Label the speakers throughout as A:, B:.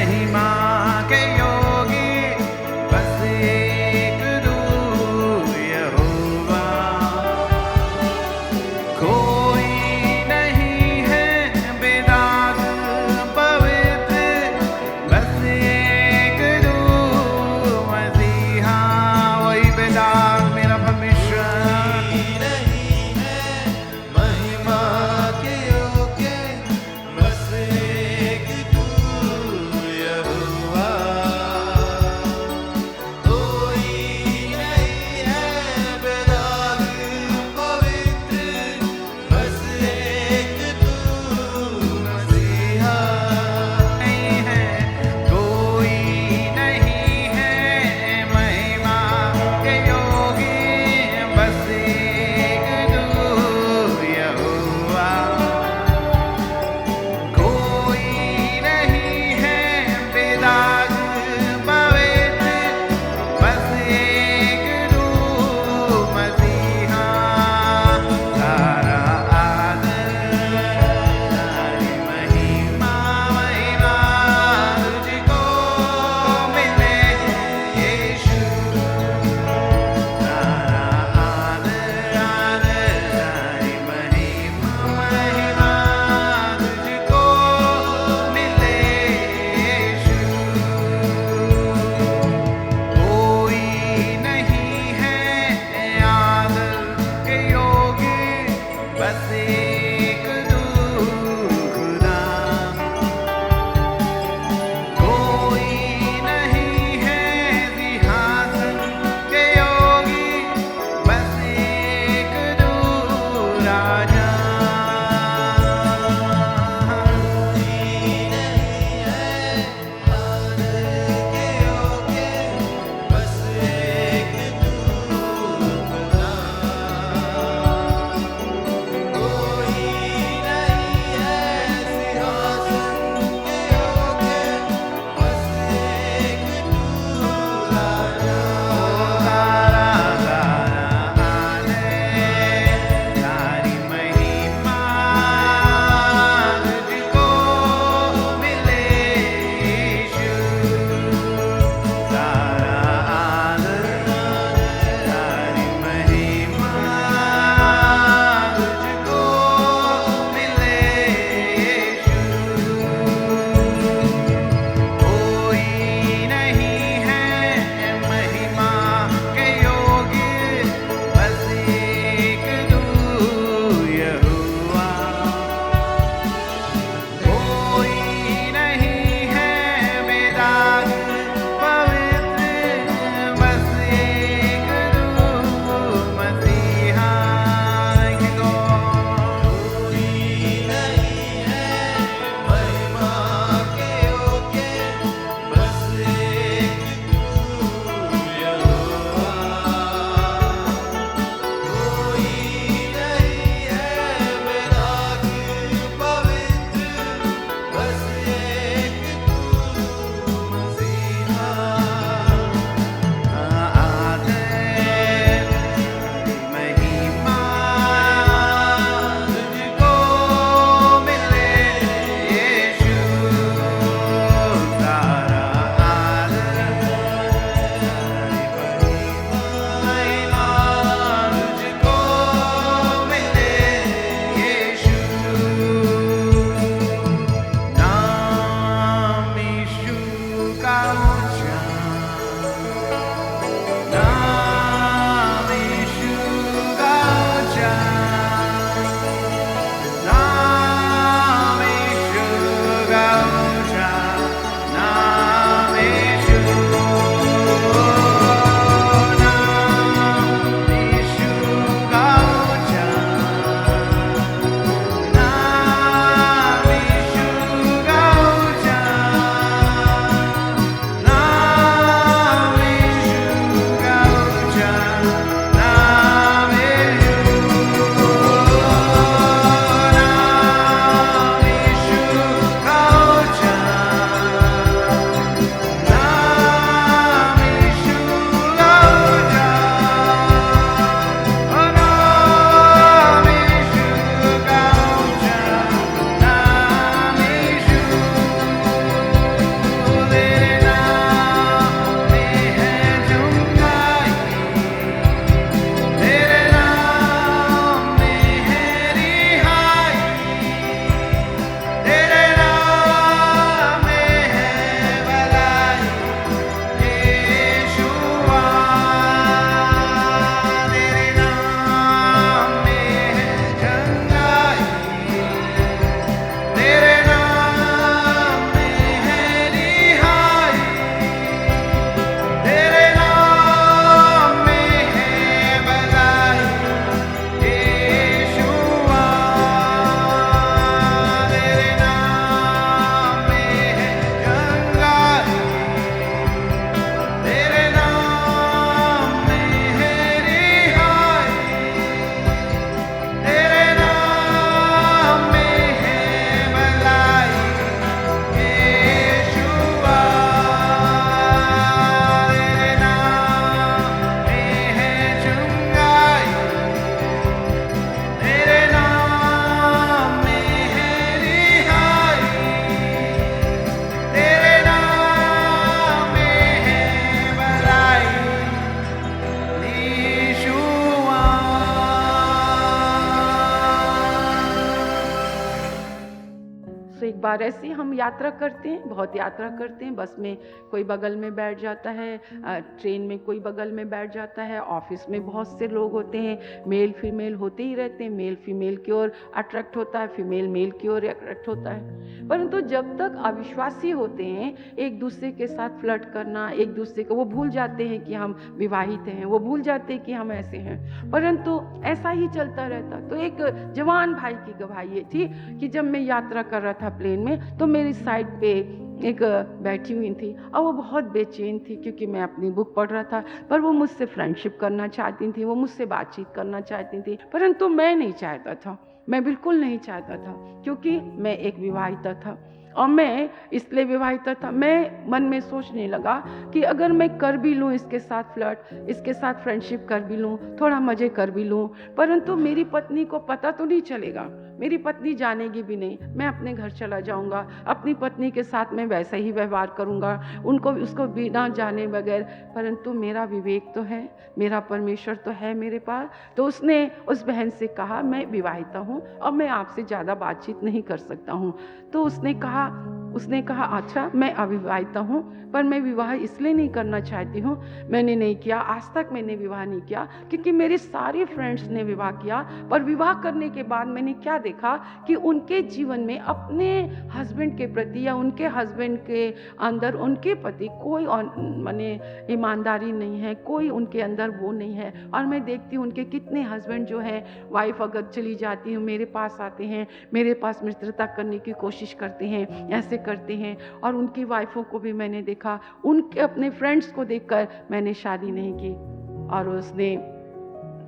A: महिमा के योगी बस एक तू यहोवा। कोई नहीं है बेदाग पवित्र बस एक तू मसीहा। वही बेदाग मेरा परमेश्वर।
B: नहीं है महिमा के योग्य बस एक तू यहोवा।
C: सो एक बार ऐसे ही हम यात्रा करते हैं, बहुत यात्रा करते हैं। बस में कोई बगल में बैठ जाता है, ट्रेन में कोई बगल में बैठ जाता है, ऑफिस में बहुत से लोग होते हैं, मेल फीमेल होते ही रहते हैं। मेल फीमेल की ओर अट्रैक्ट होता है, फीमेल मेल की ओर अट्रैक्ट होता है। परंतु जब तक अविश्वासी होते हैं, एक दूसरे के साथ फ्लर्ट करना, एक दूसरे को, वो भूल जाते हैं कि हम विवाहित हैं, वो भूल जाते हैं कि हम ऐसे हैं। परंतु ऐसा ही चलता रहता। तो एक जवान भाई की गवाही ये थी कि जब मैं यात्रा कर रहा था प्लेन में, तो मेरी साइड पे एक बैठी हुई थी और वो बहुत बेचैन थी, क्योंकि मैं अपनी बुक पढ़ रहा था। पर वो मुझसे फ्रेंडशिप करना चाहती थी, वो मुझसे बातचीत करना चाहती थी, परंतु मैं नहीं चाहता था, मैं बिल्कुल नहीं चाहता था, क्योंकि मैं एक विवाहिता था। और मैं इसलिए विवाहिता था, मैं मन में सोचने लगा कि अगर मैं कर भी लूँ इसके साथ फ्लर्ट, इसके साथ फ्रेंडशिप कर भी लूँ, थोड़ा मज़े कर भी लूँ, परंतु मेरी पत्नी को पता तो नहीं चलेगा, मेरी पत्नी जानेगी भी नहीं, मैं अपने घर चला जाऊंगा, अपनी पत्नी के साथ मैं वैसा ही व्यवहार करूंगा, उसको बिना जाने बगैर। परंतु मेरा विवेक तो है, मेरा परमेश्वर तो है मेरे पास। तो उसने उस बहन से कहा, मैं विवाहिता हूँ और मैं आपसे ज़्यादा बातचीत नहीं कर सकता हूँ। तो उसने कहा अच्छा, मैं अविवाहिता हूँ, पर मैं विवाह इसलिए नहीं करना चाहती हूँ, मैंने नहीं किया, आज तक मैंने विवाह नहीं किया, क्योंकि मेरे सारे फ्रेंड्स ने विवाह किया। पर विवाह करने के बाद मैंने क्या देखा कि उनके जीवन में अपने हस्बैंड के प्रति या उनके हस्बैंड के अंदर उनके प्रति कोई माने ईमानदारी नहीं है, कोई उनके अंदर वो नहीं है। और मैं देखती हूँ उनके कितने हस्बैंड जो है, वाइफ अगर चली जाती है मेरे पास आते हैं, मेरे पास मित्रता करने की कोशिश करते हैं, ऐसे करते हैं। और उनकी वाइफों को भी मैंने देखा, उनके अपने फ्रेंड्स को देखकर मैंने शादी नहीं की। और उसने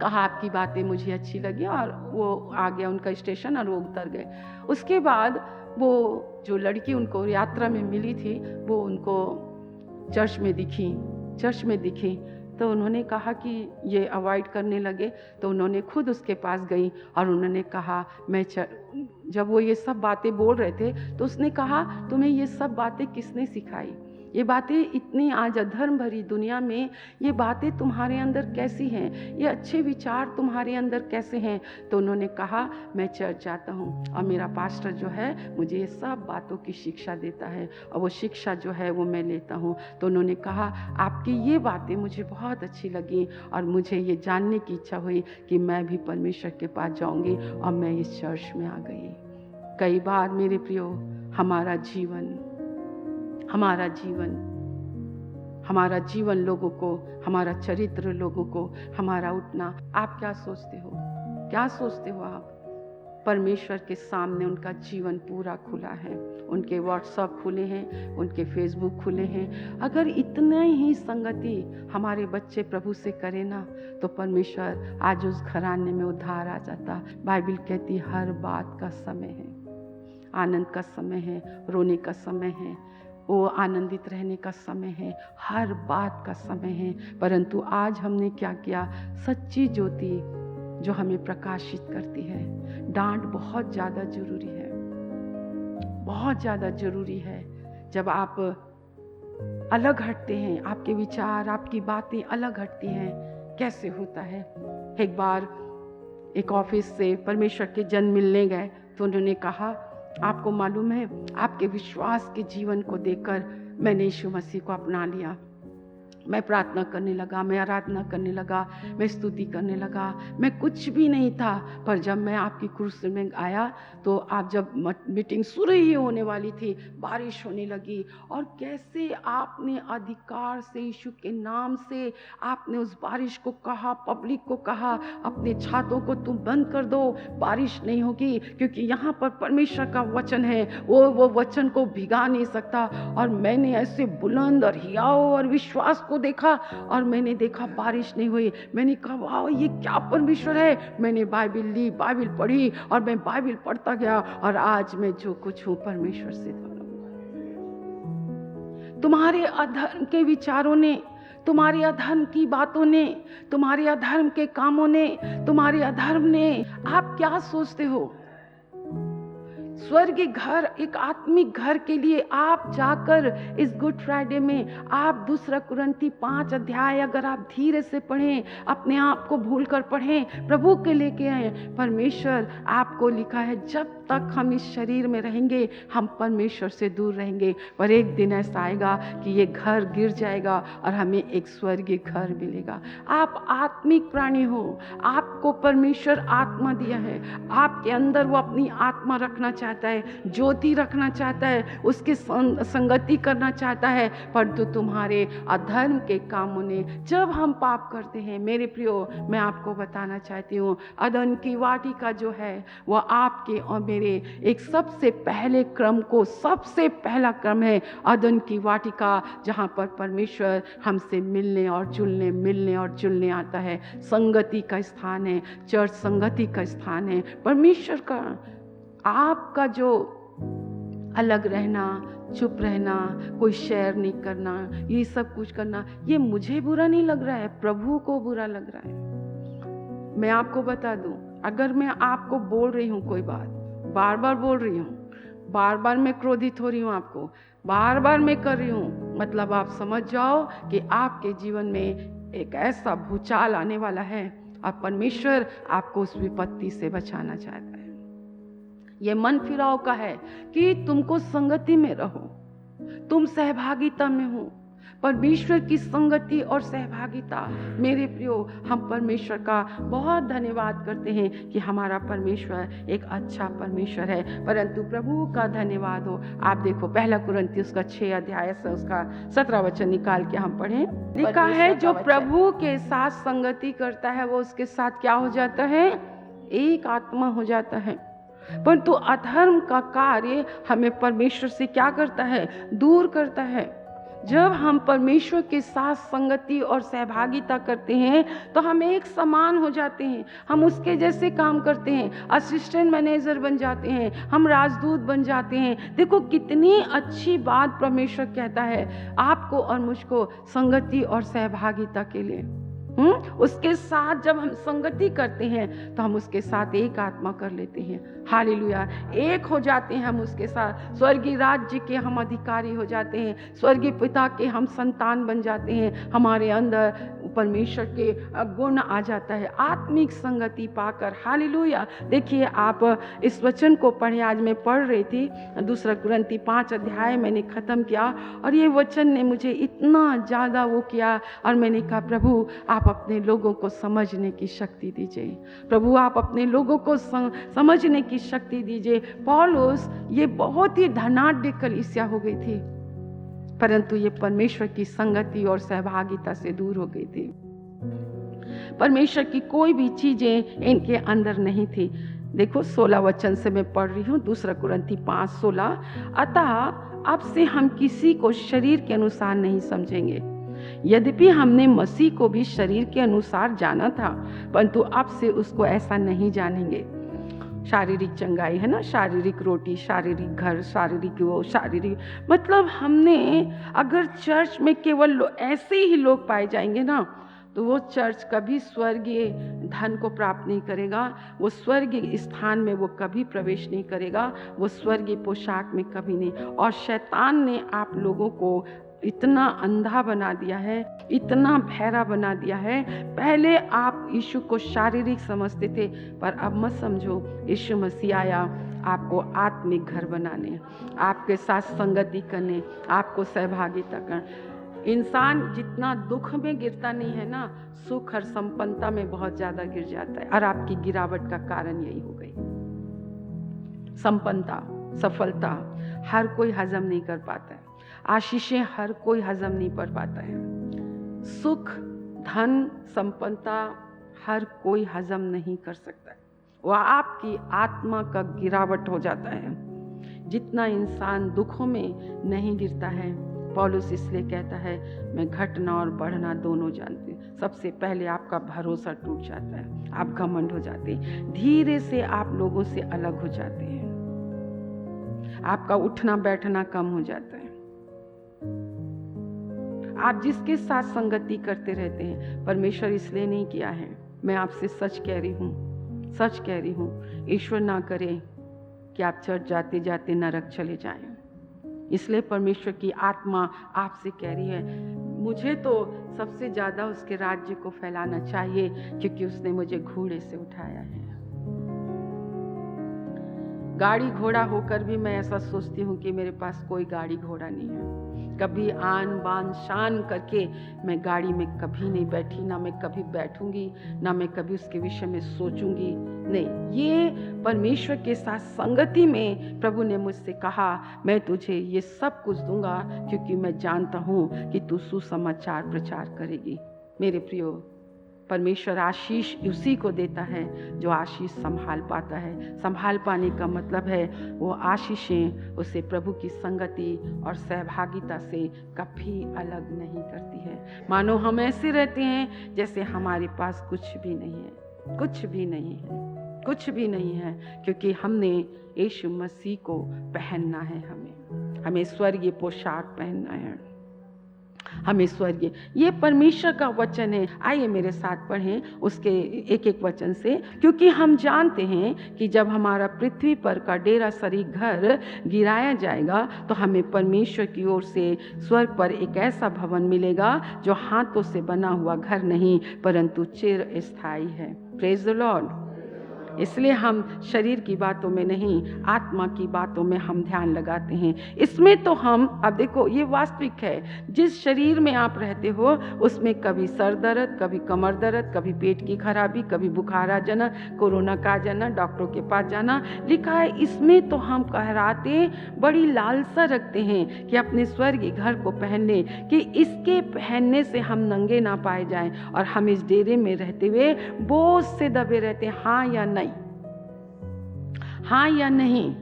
C: कहा आपकी बातें मुझे अच्छी लगी, और वो आ गया उनका स्टेशन और वो उतर गए। उसके बाद वो जो लड़की उनको यात्रा में मिली थी, वो उनको चर्च में दिखी। तो उन्होंने कहा कि ये अवॉइड करने लगे, तो उन्होंने खुद उसके पास गई और उन्होंने कहा जब वो ये सब बातें बोल रहे थे, तो उसने कहा तुम्हें ये सब बातें किसने सिखाई? ये बातें इतनी आज अधर्म भरी दुनिया में, ये बातें तुम्हारे अंदर कैसी हैं? ये अच्छे विचार तुम्हारे अंदर कैसे हैं? तो उन्होंने कहा मैं चर्च जाता हूँ और मेरा पास्टर जो है मुझे ये सब बातों की शिक्षा देता है, और वो शिक्षा जो है वो मैं लेता हूँ। तो उन्होंने कहा आपकी ये बातें मुझे बहुत अच्छी लगी, और मुझे ये जानने की इच्छा हुई कि मैं भी परमेश्वर के पास जाऊँगी, और मैं इस चर्च में आ गई। कई बार मेरे प्रियो, हमारा जीवन लोगों को, हमारा चरित्र लोगों को, हमारा उठना, आप क्या सोचते हो आप? परमेश्वर के सामने उनका जीवन पूरा खुला है, उनके व्हाट्सएप खुले हैं, उनके फेसबुक खुले हैं। अगर इतने ही संगति हमारे बच्चे प्रभु से करें ना, तो परमेश्वर आज उस घराने में उद्धार आ जाता। बाइबल कहती हर बात का समय है, आनंद का समय है, रोने का समय है, वो आनंदित रहने का समय है, हर बात का समय है। परंतु आज हमने क्या किया? सच्ची ज्योति जो हमें प्रकाशित करती है। डांट बहुत ज़्यादा जरूरी है, बहुत ज़्यादा जरूरी है। जब आप अलग हटते हैं, आपके विचार, आपकी बातें अलग हटती हैं, कैसे होता है? एक बार एक ऑफिस से परमेश्वर के जन मिलने गए, तो उन्होंने कहा आपको मालूम है, आपके विश्वास के जीवन को देखकर मैंने यीशु मसीह को अपना लिया। मैं प्रार्थना करने लगा, मैं आराधना करने लगा, मैं स्तुति करने लगा, मैं कुछ भी नहीं था। पर जब मैं आपकी कुर्सी में आया, तो आप जब मीटिंग शुरू ही होने वाली थी, बारिश होने लगी, और कैसे आपने अधिकार से, यीशु के नाम से आपने उस बारिश को कहा, पब्लिक को कहा, अपने छातों को तुम बंद कर दो, बारिश नहीं होगी, क्योंकि यहाँ पर परमेश्वर का वचन है, वो वचन को भिगा नहीं सकता। और मैंने ऐसे बुलंद और हियाव और विश्वास को देखा, और मैंने देखा बारिश नहीं हुई। मैंने कहा वाह, ये क्या परमेश्वर है। मैंने बाइबल ली, बाइबल पढ़ी, और मैं बाइबल पढ़ता गया, और आज मैं जो कुछ हूँ परमेश्वर से धन्य हूँ। तुम्हारे अधर्म के विचारों ने, तुम्हारे अधर्म की बातों ने, तुम्हारे अधर्म के कामों ने, तुम्हारे अधर्म ने, आप क्या सोचते हो? स्वर्गीय घर, एक आत्मिक घर के लिए आप जाकर इस गुड फ्राइडे में आप 2 कुरिन्थी 5 अध्याय अगर आप धीरे से पढ़ें, अपने आप को भूल कर पढ़ें, प्रभु के लेके आए। परमेश्वर आपको लिखा है, जब तक हम इस शरीर में रहेंगे हम परमेश्वर से दूर रहेंगे, पर एक दिन ऐसा आएगा कि ये घर गिर जाएगा और हमें एक स्वर्गीय घर मिलेगा। आप आत्मिक प्राणी हो, आपको परमेश्वर आत्मा दिया है, आपके अंदर वो अपनी आत्मा रखना चाहता है, ज्योति रखना चाहता है, उसके संगति करना चाहता है, परंतु तुम्हारे अधर्म के कामों ने, जब हम पाप करते हैं मेरे प्रियो, मैं आपको बताना चाहती हूँ, अदन की वाटिका जो है वह आपके और मेरे एक सबसे पहले क्रम को, सबसे पहला क्रम है अदन की वाटिका, जहाँ पर परमेश्वर हमसे मिलने और जुलने आता है। संगति का स्थान है, चर्च संगति का स्थान है, परमेश्वर का। आपका जो अलग रहना, चुप रहना, कोई शेयर नहीं करना, ये सब कुछ करना, ये मुझे बुरा नहीं लग रहा है, प्रभु को बुरा लग रहा है। मैं आपको बता दूं, अगर मैं आपको बोल रही हूँ कोई बात, बार बार बोल रही हूँ, बार बार मैं क्रोधित हो रही हूँ, आपको बार बार मैं कर रही हूँ, मतलब आप समझ जाओ कि आपके जीवन में एक ऐसा भूचाल आने वाला है और परमेश्वर आपको उस विपत्ति से बचाना चाहता है। ये मन फिराव का है कि तुमको संगति में रहो, तुम सहभागिता में हो, परमेश्वर की संगति और सहभागिता। मेरे प्रियो, हम परमेश्वर का बहुत धन्यवाद करते हैं कि हमारा परमेश्वर एक अच्छा परमेश्वर है, परंतु प्रभु का धन्यवाद हो। आप देखो 1 कुरिन्थियों उसका 6 अध्याय से उसका 17 वचन निकाल के हम पढ़ें। लिखा है, जो प्रभु के साथ संगति करता है वो उसके साथ क्या हो जाता है? एक आत्मा हो जाता है। परंतु अधर्म का कार्य हमें परमेश्वर से क्या करता है? दूर करता है। जब हम परमेश्वर के साथ संगति और सहभागिता करते हैं तो हम एक समान हो जाते हैं, हम उसके जैसे काम करते हैं, असिस्टेंट मैनेजर बन जाते हैं, हम राजदूत बन जाते हैं। देखो कितनी अच्छी बात परमेश्वर कहता है आपको और मुझको संगति और सहभागिता के लिए। उसके साथ जब हम संगति करते हैं तो हम उसके साथ एक आत्मा कर लेते हैं। हालेलुया, एक हो जाते हैं हम उसके साथ, स्वर्गीय राज्य के हम अधिकारी हो जाते हैं, स्वर्गीय पिता के हम संतान बन जाते हैं, हमारे अंदर परमेश्वर के गुण आ जाता है आत्मिक संगति पाकर। हालेलुया। देखिए आप इस वचन को पढ़े, आज मैं पढ़ रही थी 2 कुरिन्थी 5 अध्याय मैंने ख़त्म किया और ये वचन ने मुझे इतना ज़्यादा वो किया और मैंने कहा प्रभु आप अपने लोगों को समझने की शक्ति दीजिए, प्रभु आप अपने लोगों को समझने की शक्ति दीजिए। पौलुस ये बहुत ही धनाढ्य कलीसिया हो गई थी, परंतु ये परमेश्वर की संगति और सहभागिता से दूर हो गई थी। परमेश्वर की कोई भी चीजें इनके अंदर नहीं थी। देखो 16 वचन से मैं पढ़ रही हूँ, 2 कुरिन्थी 5:16। अतः अब से हम किसी को शरीर के अनुसार नहीं समझेंगे, यद्यपि हमने मसीह को भी शरीर के अनुसार जाना था, परंतु अब से उसको ऐसा नहीं जानेंगे। शारीरिक चंगाई है ना, शारीरिक रोटी, शारीरिक घर, शारीरिक वो, शारीरिक मतलब हमने अगर चर्च में केवल ऐसे ही लोग पाए जाएंगे ना तो वो चर्च कभी स्वर्गीय धन को प्राप्त नहीं करेगा, वो स्वर्गीय स्थान में वो कभी प्रवेश नहीं करेगा, वो स्वर्गीय पोशाक में कभी नहीं। और शैतान ने आप लोगों को इतना अंधा बना दिया है, इतना बहरा बना दिया है। पहले आप यीशु को शारीरिक समझते थे, पर अब मत समझो, यीशु मसीह आया आपको आत्मिक घर बनाने, आपके साथ संगति करने, आपको सहभागिता करने। इंसान जितना दुख में गिरता नहीं है ना, सुख और संपन्नता में बहुत ज्यादा गिर जाता है। और आपकी गिरावट का कारण यही हो गई। संपन्नता, सफलता हर कोई हजम नहीं कर पाता है, आशीषें हर कोई हजम नहीं कर पाता है, सुख, धन, संपन्नता हर कोई हजम नहीं कर सकता है। वह आपकी आत्मा का गिरावट हो जाता है। जितना इंसान दुखों में नहीं गिरता है, पौलुस इसलिए कहता है मैं घटना और बढ़ना दोनों जानती हूँ। सबसे पहले आपका भरोसा टूट जाता है, आप घमंड हो जाते हैं, धीरे से आप लोगों से अलग हो जाते हैं, आपका उठना बैठना कम हो जाता है। आप जिसके साथ संगति करते रहते हैं, परमेश्वर इसलिए नहीं किया है, मैं आपसे सच कह रही हूँ, ईश्वर ना करे कि आप चर्च जाते जाते नरक चले जाएं। इसलिए परमेश्वर की आत्मा आपसे कह रही है, मुझे तो सबसे ज़्यादा उसके राज्य को फैलाना चाहिए, क्योंकि उसने मुझे घोड़े से उठाया है। गाड़ी घोड़ा होकर भी मैं ऐसा सोचती हूँ कि मेरे पास कोई गाड़ी घोड़ा नहीं है। कभी आन बान शान करके मैं गाड़ी में कभी नहीं बैठी, ना मैं कभी बैठूंगी, ना मैं कभी उसके विषय में सोचूंगी। नहीं, ये परमेश्वर के साथ संगति में प्रभु ने मुझसे कहा मैं तुझे ये सब कुछ दूंगा क्योंकि मैं जानता हूँ कि तू सुसमाचार प्रचार करेगी। मेरे प्रियो, परमेश्वर आशीष उसी को देता है जो आशीष संभाल पाता है। संभाल पाने का मतलब है वो आशीषें उसे प्रभु की संगति और सहभागिता से कभी अलग नहीं करती है। मानो हम ऐसे रहते हैं जैसे हमारे पास कुछ भी नहीं है, कुछ भी नहीं है, कुछ भी नहीं है, क्योंकि हमने यीशु मसीह को पहनना है। हमें स्वर्गीय पोशाक पहनना है, हमें स्वर्गीय। ये परमेश्वर का वचन है। आइए मेरे साथ पढ़ें उसके एक एक वचन से, क्योंकि हम जानते हैं कि जब हमारा पृथ्वी पर का डेरा सरी घर गिराया जाएगा तो हमें परमेश्वर की ओर से स्वर्ग पर एक ऐसा भवन मिलेगा जो हाथों से बना हुआ घर नहीं परंतु चिर स्थायी है। Praise the Lord. इसलिए हम शरीर की बातों में नहीं, आत्मा की बातों में हम ध्यान लगाते हैं। इसमें तो हम, अब देखो ये वास्तविक है, जिस शरीर में आप रहते हो उसमें कभी सर दर्द, कभी कमर दर्द, कभी पेट की खराबी, कभी बुखार आ जाना, कोरोना का आ जाना, डॉक्टरों के पास जाना, लिखा है। इसमें तो हम कहराते बड़ी लालसा रखते हैं कि अपने स्वर्गीय घर को पहनने, कि इसके पहनने से हम नंगे ना पाए जाएं और हम इस डेरे में रहते हुए बोझ से दबे रहते हैं। हाँ या नहीं, हाँ या नहीं।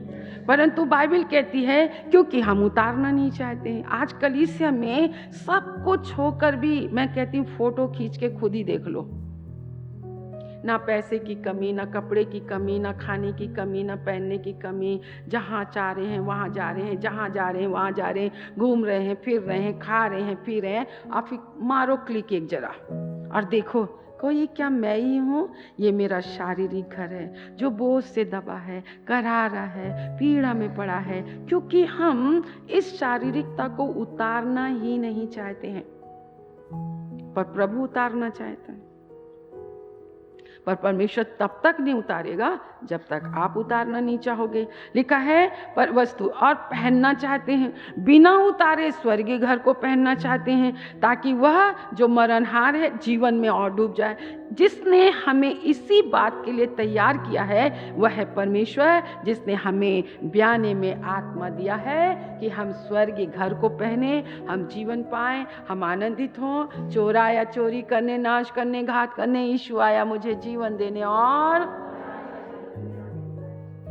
C: परंतु बाइबल कहती है क्योंकि हम उतारना नहीं चाहते हैं। आज कलीसिया में सब कुछ होकर भी मैं कहती हूँ फोटो खींच के खुद ही देख लो। ना पैसे की कमी, ना कपड़े की कमी, ना खाने की कमी, ना पहनने की कमी। जहाँ चाह रहे हैं वहाँ जा रहे हैं, जहाँ जा रहे हैं वहाँ जा रहे हैं, घूम रहे हैं, फिर रहे हैं, खा रहे हैं, पी रहे हैं। आप मारो क्लिक एक जरा और देखो कोई क्या मैं ही हूँ। ये मेरा शारीरिक घर है जो बोझ से दबा है, करारा है, पीड़ा में पड़ा है, क्योंकि हम इस शारीरिकता को उतारना ही नहीं चाहते हैं, पर प्रभु उतारना चाहता है। पर परमेश्वर तब तक नहीं उतारेगा जब तक आप उतारना नहीं चाहोगे। लिखा है पर वस्तु और पहनना चाहते हैं, बिना उतारे स्वर्गीय घर को पहनना चाहते हैं, ताकि वह जो मरणहार है जीवन में और डूब जाए। जिसने हमें इसी बात के लिए तैयार किया है वह है परमेश्वर, जिसने हमें ब्याने में आत्मा दिया है कि हम स्वर्गीय घर को पहने, हम जीवन पाएं, हम आनंदित हों। चोर आया चोरी करने, नाश करने, घात करने, यीशु आया मुझे जीवन देने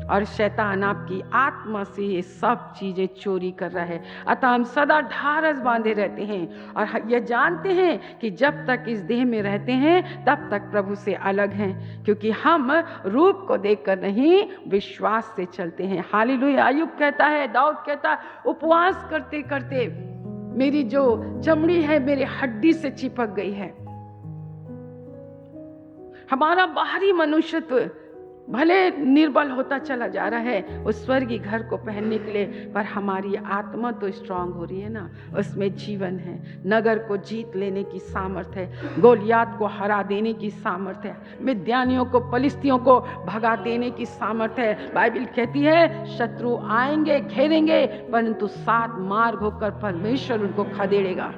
C: और शैतान आपकी आत्मा से ये सब चीजें चोरी कर रहा है। अतः हम सदा ढारस बांधे रहते हैं और ये जानते हैं कि जब तक इस देह में रहते हैं तब तक प्रभु से अलग हैं, क्योंकि हम रूप को देखकर नहीं विश्वास से चलते हैं। हालेलुया। अय्यूब कहता है, दाऊद कहता है, उपवास करते करते मेरी जो चमड़ी है मेरे हड्डी से चिपक गई है। हमारा बाहरी मनुष्यत्व भले निर्बल होता चला जा रहा है उस स्वर्गीय घर को पहनने के लिए, पर हमारी आत्मा तो स्ट्रांग हो रही है ना, उसमें जीवन है। नगर को जीत लेने की सामर्थ्य है, गोलियात को हरा देने की सामर्थ्य है, मिद्यानियों को, पलिस्तियों को भगा देने की सामर्थ्य है। बाइबल कहती है शत्रु आएंगे, घेरेंगे, परंतु 7 मार्ग होकर परमेश्वर उनको खदेड़ेगा।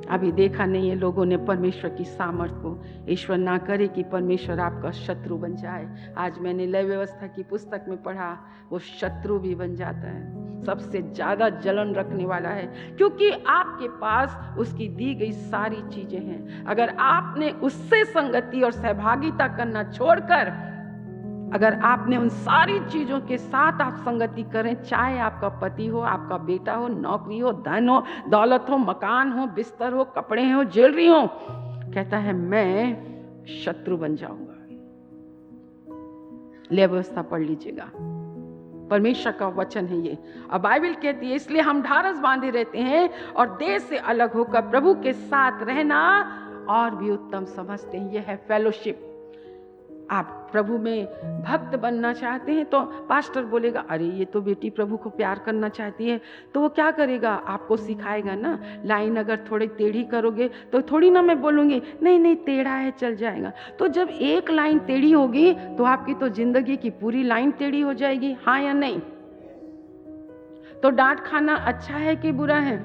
C: अभी देखा नहीं है लोगों ने परमेश्वर की सामर्थ को। ईश्वर ना करे कि परमेश्वर आपका शत्रु बन जाए। आज मैंने लय व्यवस्था की पुस्तक में पढ़ा, वो शत्रु भी बन जाता है, सबसे ज्यादा जलन रखने वाला है, क्योंकि आपके पास उसकी दी गई सारी चीजें हैं। अगर आपने उससे संगति और सहभागिता करना छोड़कर अगर आपने उन सारी चीजों के साथ आप संगति करें, चाहे आपका पति हो, आपका बेटा हो, नौकरी हो, धन हो, दौलत हो, मकान हो, बिस्तर हो, कपड़े हो, ज्वेलरी हो, कहता है मैं शत्रु बन जाऊंगा। ले व्यवस्था पढ़ लीजिएगा, परमेश्वर का वचन है ये। और बाइबल कहती है इसलिए हम ढारस बांधे रहते हैं और देह से अलग होकर प्रभु के साथ रहना और भी उत्तम समझते हैं। यह है फेलोशिप। आप प्रभु में भक्त बनना चाहते हैं, तो पास्टर बोलेगा अरे ये तो बेटी प्रभु को प्यार करना चाहती है, तो वो क्या करेगा, आपको सिखाएगा ना। लाइन अगर थोड़ी टेढ़ी करोगे तो थोड़ी ना मैं बोलूँगी नहीं नहीं टेढ़ा है चल जाएगा। तो जब एक लाइन टेढ़ी होगी तो आपकी तो जिंदगी की पूरी लाइन टेढ़ी हो जाएगी, हाँ या नहीं। तो डांट खाना अच्छा है कि बुरा है?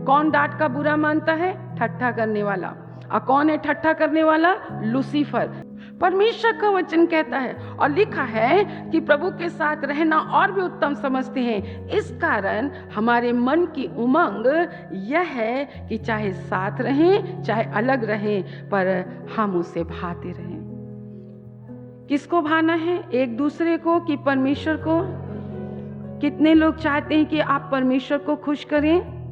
C: कौन डांट का बुरा मानता है? ठट्ठा करने वाला। और कौन है ठट्ठा करने वाला? लूसीफर। परमेश्वर का वचन कहता है और लिखा है कि प्रभु के साथ रहना और भी उत्तम समझते हैं। इस कारण हमारे मन की उमंग यह है कि चाहे साथ रहें चाहे अलग रहें, पर हम उसे भाते रहें। किसको भाना है? एक दूसरे को कि परमेश्वर को? कितने लोग चाहते हैं कि आप परमेश्वर को खुश करें?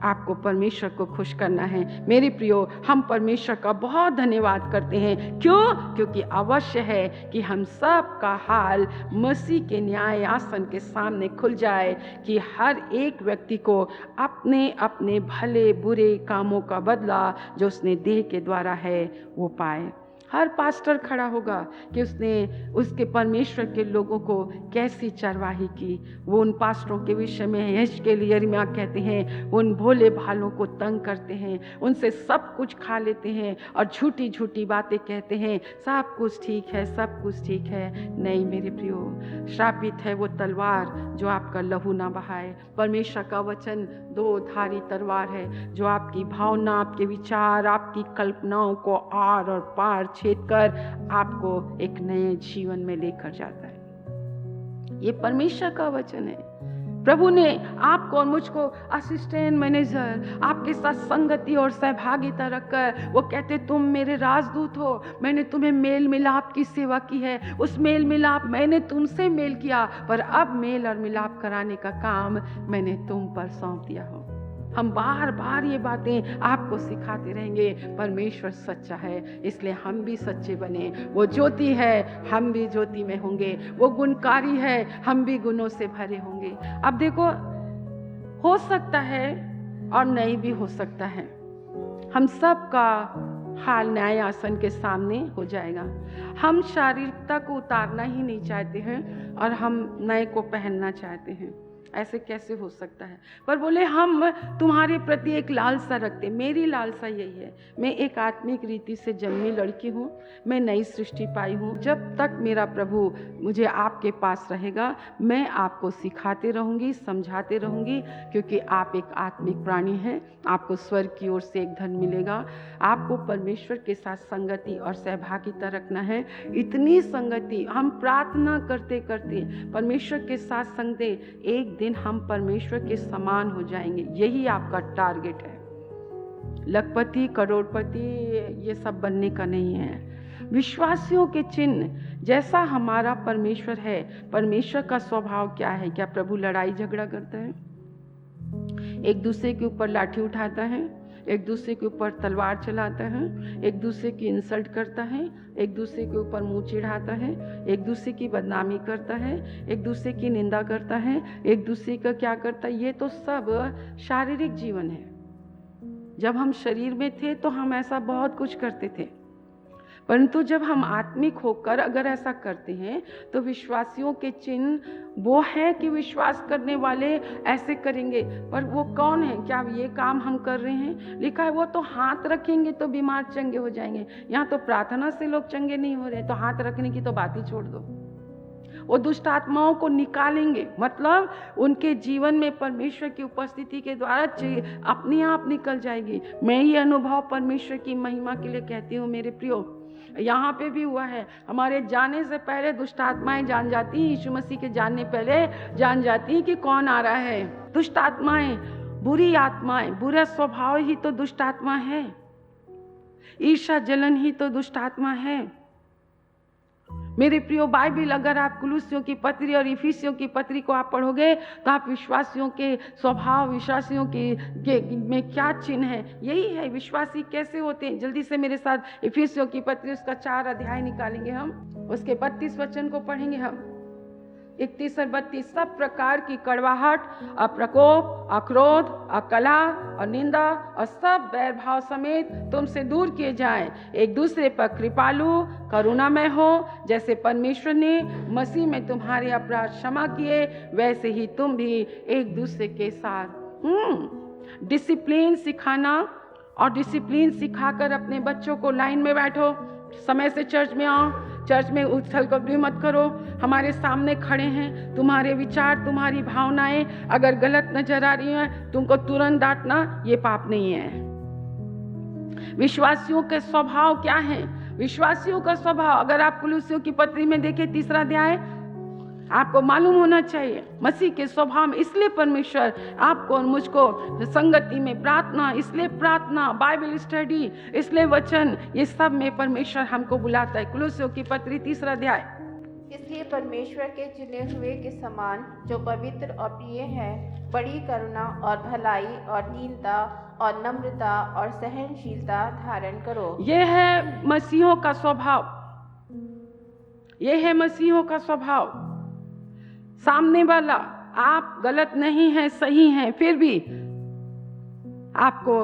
C: आपको परमेश्वर को खुश करना है। मेरे प्रियो, हम परमेश्वर का बहुत धन्यवाद करते हैं। क्यों? क्योंकि अवश्य है कि हम सब का हाल मसीह के न्याय आसन के सामने खुल जाए कि हर एक व्यक्ति को अपने अपने भले बुरे कामों का बदला जो उसने देह के द्वारा है वो पाए। हर पास्टर खड़ा होगा कि उसने उसके परमेश्वर के लोगों को कैसी चरवाही की। वो उन पास्टरों के विषय में यहेजकेल यिर्मयाह कहते हैं, वो उन भोले भालों को तंग करते हैं, उनसे सब कुछ खा लेते हैं और झूठी झूठी बातें कहते हैं, सब कुछ ठीक है, सब कुछ ठीक है। नहीं मेरे प्रियो, श्रापित है वो तलवार जो आपका लहू ना बहाए। परमेश्वर का वचन दो धारी तलवार है जो आपकी भावना, आपके विचार, आपकी कल्पनाओं को आर और पार छेद कर आपको एक नए जीवन में लेकर जाता है। ये परमेश्वर का वचन है। प्रभु ने आपको और मुझको असिस्टेंट मैनेजर, आपके साथ संगति और सहभागिता रखकर वो कहते तुम मेरे राजदूत हो, मैंने तुम्हें मेल मिलाप की सेवा की है। उस मेल मिलाप मैंने तुमसे मेल किया, पर अब मेल और मिलाप कराने का काम मैंने तुम पर सौंप दिया हो। हम बार बार ये बातें आपको सिखाते रहेंगे। परमेश्वर सच्चा है, इसलिए हम भी सच्चे बने। वो ज्योति है, हम भी ज्योति में होंगे। वो गुणकारी है, हम भी गुणों से भरे होंगे। अब देखो, हो सकता है और नहीं भी हो सकता है। हम सब का हाल न्याय आसन के सामने हो जाएगा। हम शारीरिकता को उतारना ही नहीं चाहते हैं और हम नए को पहनना चाहते हैं। ऐसे कैसे हो सकता है? पर बोले हम तुम्हारे प्रति एक लालसा रखते। मेरी लालसा यही है, मैं एक आत्मिक रीति से जन्मी लड़की हूँ, मैं नई सृष्टि पाई हूँ। जब तक मेरा प्रभु मुझे आपके पास रहेगा, मैं आपको सिखाते रहूँगी, समझाते रहूँगी, क्योंकि आप एक आत्मिक प्राणी हैं। आपको स्वर्ग की ओर से एक धन मिलेगा। आपको परमेश्वर के साथ संगति और सहभागिता रखना है। इतनी संगति हम प्रार्थना करते करते परमेश्वर के साथ संगते, एक दिन हम परमेश्वर के समान हो जाएंगे। यही आपका टारगेट है। लखपति, करोड़पति ये सब बनने का नहीं है। विश्वासियों के चिन्ह जैसा हमारा परमेश्वर है, परमेश्वर का स्वभाव क्या है? क्या प्रभु लड़ाई झगड़ा करता है? एक दूसरे के ऊपर लाठी उठाता है, एक दूसरे के ऊपर तलवार चलाता है, एक दूसरे की इंसल्ट करता है, एक दूसरे के ऊपर मुंह चिढ़ाता है, एक दूसरे की बदनामी करता है, एक दूसरे की निंदा करता है, एक दूसरे का क्या करता है? ये तो सब शारीरिक जीवन है। जब हम शरीर में थे तो हम ऐसा बहुत कुछ करते थे, परंतु जब हम आत्मिक होकर अगर ऐसा करते हैं तो विश्वासियों के चिन्ह वो है कि विश्वास करने वाले ऐसे करेंगे। पर वो कौन है? क्या ये काम हम कर रहे हैं? लिखा है वो तो हाथ रखेंगे तो बीमार चंगे हो जाएंगे। यहाँ तो प्रार्थना से लोग चंगे नहीं हो रहे, तो हाथ रखने की तो बात ही छोड़ दो। वो दुष्ट आत्माओं को निकालेंगे, मतलब उनके जीवन में परमेश्वर की उपस्थिति के द्वारा अपने आप निकल जाएगी। मैं ये अनुभव परमेश्वर की महिमा के लिए कहती हूँ मेरे प्रियो। यहाँ पे भी हुआ है, हमारे जाने से पहले दुष्ट आत्माएं जान जाती हैं, यीशु मसीह के जानने पहले जान जाती हैं कि कौन आ रहा है। दुष्ट आत्माएं, बुरी आत्माएं, बुरा स्वभाव ही तो दुष्ट आत्मा है। ईर्ष्या जलन ही तो दुष्ट आत्मा है। मेरे प्रियो, बाइबल अगर आप कुलुस्सियों की पत्री और इफिसियों की पत्री को आप पढ़ोगे तो आप विश्वासियों के स्वभाव, विश्वासियों के में क्या चिन्ह है, यही है। विश्वासी कैसे होते हैं? जल्दी से मेरे साथ इफिसियों की पत्री उसका 4 अध्याय निकालेंगे हम, उसके 32 वचन को पढ़ेंगे हम। 31 और 32 सब प्रकार की कड़वाहट, अप्रकोप, अक्रोध, अकलह और निंदा और सब बैर भाव समेत तुमसे दूर किए जाएं। एक दूसरे पर कृपालु करुणामय हो, जैसे परमेश्वर ने मसीह में तुम्हारे अपराध क्षमा किए, वैसे ही तुम भी एक दूसरे के साथ डिसिप्लिन सिखाना और डिसिप्लिन सिखाकर अपने बच्चों को लाइन में बैठो, समय से चर्च में आओ, चर्च में उछल कूद मत करो। हमारे सामने खड़े हैं, तुम्हारे विचार, तुम्हारी भावनाएं अगर गलत नजर आ रही हैं, तुमको तुरंत डांटना ये पाप नहीं है। विश्वासियों के स्वभाव क्या है? विश्वासियों का स्वभाव अगर आप कुलुस्सियों की पत्री में देखें 3 अध्याय, आपको मालूम होना चाहिए मसीह के स्वभाव में। इसलिए परमेश्वर आपको और मुझको संगति में प्रार्थना, इसलिए प्रार्थना, बाइबल स्टडी, इसलिए वचन, ये सब में परमेश्वर हमको बुलाता है। कुलुस्सियों की पत्री 3 अध्याय।
D: इसलिए परमेश्वर के चुने हुए के समान जो पवित्र और प्रिय हैं, बड़ी करुणा और भलाई और दीनता और नम्रता और सहनशीलता धारण करो।
C: ये है मसीहों का स्वभाव, ये है मसीहों का स्वभाव। सामने वाला आप गलत नहीं हैं, सही हैं, फिर भी आपको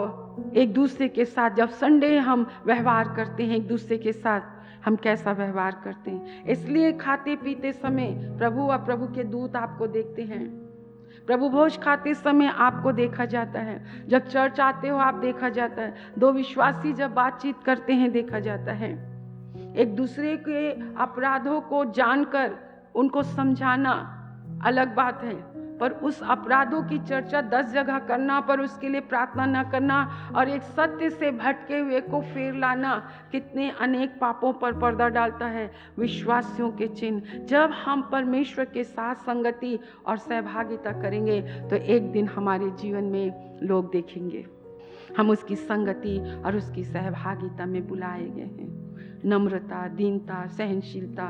C: एक दूसरे के साथ, जब संडे हम व्यवहार करते हैं एक दूसरे के साथ, हम कैसा व्यवहार करते हैं। इसलिए खाते पीते समय प्रभु और प्रभु के दूत आपको देखते हैं। प्रभु भोज खाते समय आपको देखा जाता है, जब चर्च आते हो आप देखा जाता है, 2 विश्वासी जब बातचीत करते हैं देखा जाता है। एक दूसरे के अपराधों को जानकर उनको समझाना अलग बात है, पर उस अपराधों की चर्चा 10 जगह करना, पर उसके लिए प्रार्थना न करना और एक सत्य से भटके हुए को फेर लाना कितने अनेक पापों पर पर्दा डालता है। विश्वासियों के चिन्ह, जब हम परमेश्वर के साथ संगति और सहभागिता करेंगे तो एक दिन हमारे जीवन में लोग देखेंगे हम उसकी संगति और उसकी सहभागिता में बुलाए गए हैं। नम्रता, दीनता, सहनशीलता।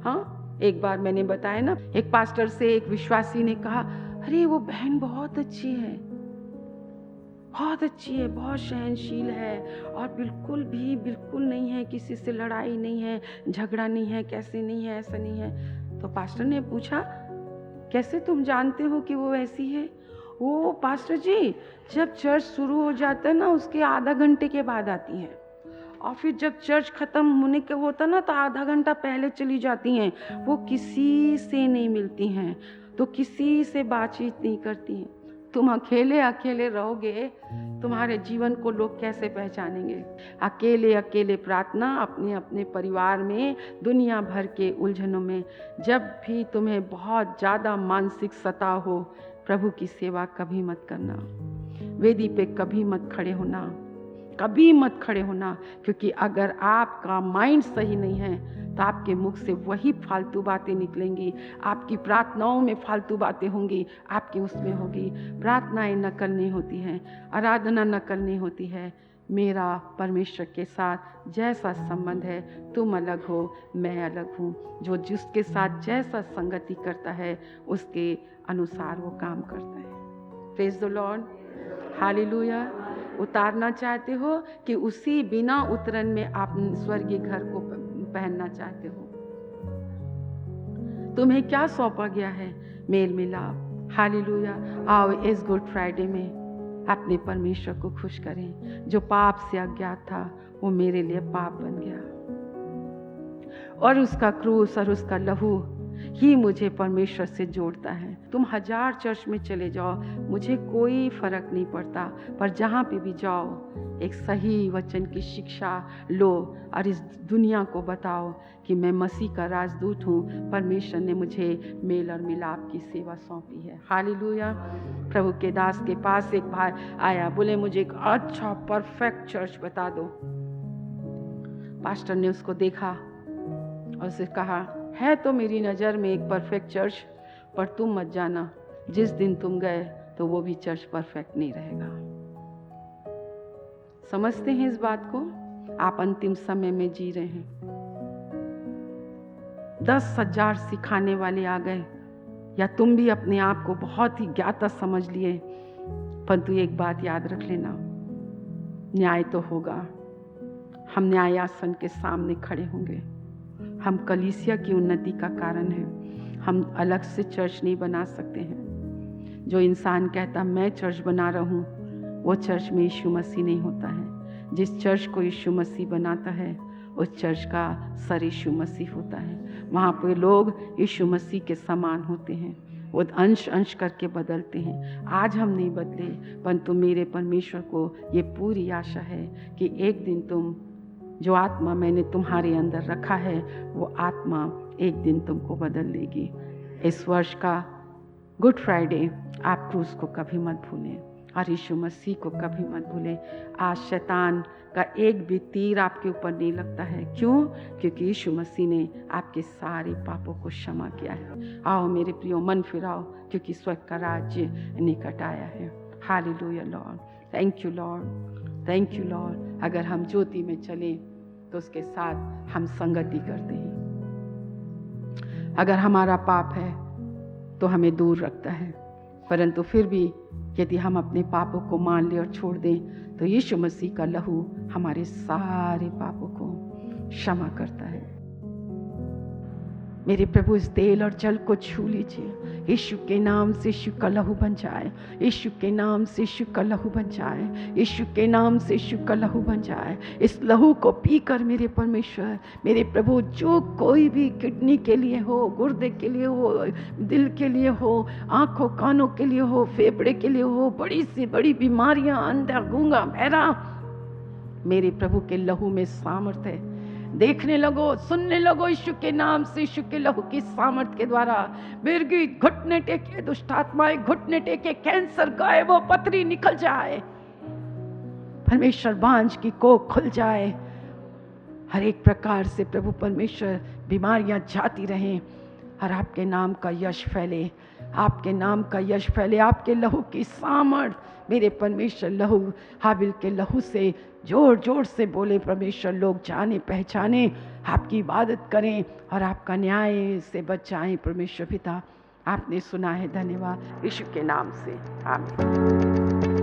C: हाँ, एक बार मैंने बताया ना, एक पास्टर से एक विश्वासी ने कहा, अरे वो बहन बहुत अच्छी है, बहुत अच्छी है, बहुत सहनशील है और बिल्कुल नहीं है, किसी से लड़ाई नहीं है, झगड़ा नहीं है, कैसे नहीं है, ऐसा नहीं है। तो पास्टर ने पूछा, कैसे तुम जानते हो कि वो ऐसी है? वो पास्टर जी, जब चर्च शुरू हो जाता है ना, उसके आधा घंटे के बाद आती है, और फिर जब चर्च खत्म होने का होता ना तो आधा घंटा पहले चली जाती हैं। वो किसी से नहीं मिलती हैं, तो किसी से बातचीत नहीं करती हैं। तुम अकेले अकेले रहोगे, तुम्हारे जीवन को लोग कैसे पहचानेंगे? अकेले अकेले प्रार्थना, अपने अपने परिवार में, दुनिया भर के उलझनों में। जब भी तुम्हें बहुत ज़्यादा मानसिक सताव हो, प्रभु की सेवा कभी मत करना, वेदी पे कभी मत खड़े होना, कभी मत खड़े होना, क्योंकि अगर आपका माइंड सही नहीं है तो आपके मुख से वही फालतू बातें निकलेंगी, आपकी प्रार्थनाओं में फालतू बातें होंगी, आपकी उसमें होगी। प्रार्थनाएं न करनी होती हैं, आराधना न करनी होती है। मेरा परमेश्वर के साथ जैसा संबंध है, तुम अलग हो, मैं अलग हूँ। जो जिसके साथ जैसा संगति करता है उसके अनुसार वो काम करता है। Praise the Lord, hallelujah. उतारना चाहते हो कि उसी बिना उतरन में आप स्वर्गीय घर को पहनना चाहते हो? तुम्हें क्या सौंपा गया है? मेल मिलाप। हालेलुया। आओ इस गुड फ्राइडे में अपने परमेश्वर को खुश करें। जो पाप से अज्ञात था वो मेरे लिए पाप बन गया, और उसका क्रूस और उसका लहू ही मुझे परमेश्वर से जोड़ता है। तुम 1000 चर्च में चले जाओ, मुझे कोई फर्क नहीं पड़ता, पर जहाँ पे भी जाओ एक सही वचन की शिक्षा लो और इस दुनिया को बताओ कि मैं मसीह का राजदूत हूँ। परमेश्वर ने मुझे मेल और मिलाप की सेवा सौंपी है। हालेलुया। प्रभु के दास के पास एक भाई आया, बोले मुझे एक अच्छा परफेक्ट चर्च बता दो। पास्टर ने उसको देखा और उसे कहा, है तो मेरी नज़र में एक परफेक्ट चर्च, पर तुम मत जाना, जिस दिन तुम गए तो वो भी चर्च परफेक्ट नहीं रहेगा। समझते हैं इस बात को? आप अंतिम समय में जी रहे हैं। 10,000 सिखाने वाले आ गए, या तुम भी अपने आप को बहुत ही ज्ञाता समझ लिए, परंतु एक बात याद रख लेना, न्याय तो होगा। हम न्यायासन के सामने खड़े होंगे। हम कलीसिया की उन्नति का कारण है। हम अलग से चर्च नहीं बना सकते हैं। जो इंसान कहता मैं चर्च बना रहा हूँ, वो चर्च में यीशु मसीह नहीं होता है। जिस चर्च को यीशु मसीह बनाता है उस चर्च का सर यीशु मसीह होता है। वहाँ पे लोग यीशु मसीह के समान होते हैं, वो अंश अंश करके बदलते हैं। आज हम नहीं बदले, परंतु मेरे परमेश्वर को ये पूरी आशा है कि एक दिन तुम, जो आत्मा मैंने तुम्हारे अंदर रखा है, वो आत्मा एक दिन तुमको बदल लेगी। इस वर्ष का गुड फ्राइडे आप क्रूस को कभी मत भूलें और यीशु मसीह को कभी मत भूलें। आज शैतान का एक भी तीर आपके ऊपर नहीं लगता है। क्यों? क्योंकि यीशु मसीह ने आपके सारे पापों को क्षमा किया है। आओ मेरे प्रियो, मन फिराओ, क्योंकि स्वर्ग का राज्य निकट आया है। Hallelujah Lord, thank you Lord, thank you Lord. अगर हम ज्योति में चलें तो उसके साथ हम संगति करते हैं। अगर हमारा पाप है तो हमें दूर रखता है, परंतु फिर भी यदि हम अपने पापों को मान ले और छोड़ दें तो यीशु मसीह का लहू हमारे सारे पापों को क्षमा करता है। मेरे प्रभु, इस तेल और जल को छू लीजिए। यीशु के नाम से यीशु का लहू बन जाए, यीशु के नाम से यीशु का लहू बन जाए, यीशु के नाम से यीशु का लहू बन जाए। इस लहू को पीकर मेरे परमेश्वर, मेरे प्रभु, जो कोई भी किडनी के लिए हो, गुर्दे के लिए हो, दिल के लिए हो, आंखों कानों के लिए हो, फेफड़े के लिए हो, बड़ी से बड़ी बीमारियां, अंधा गूंगा बहरा, मेरे प्रभु के लहू में सामर्थ है। देखने लगो, सुनने लगो, यीशु के नाम से, यीशु के लहू की सामर्थ के द्वारा मिर्गी घुटने टेके, दुष्ट आत्माएं घुटने टेके, कैंसर गायब हो, पथरी निकल जाए, परमेश्वर बांझ की कोख खुल जाए, हर एक प्रकार से प्रभु परमेश्वर बीमारियां जाती रहें और आपके नाम का यश फैले, आपके नाम का यश फैले। आपके लहू की सामर्थ, मेरे परमेश्वर, लहू हाबिल के लहू से जोर जोर से बोले परमेश्वर, लोग जाने पहचाने, आपकी इबादत करें और आपका न्याय से बच जाएं। परमेश्वर पिता, आपने सुना है, धन्यवाद। यीशु के नाम से आमीन।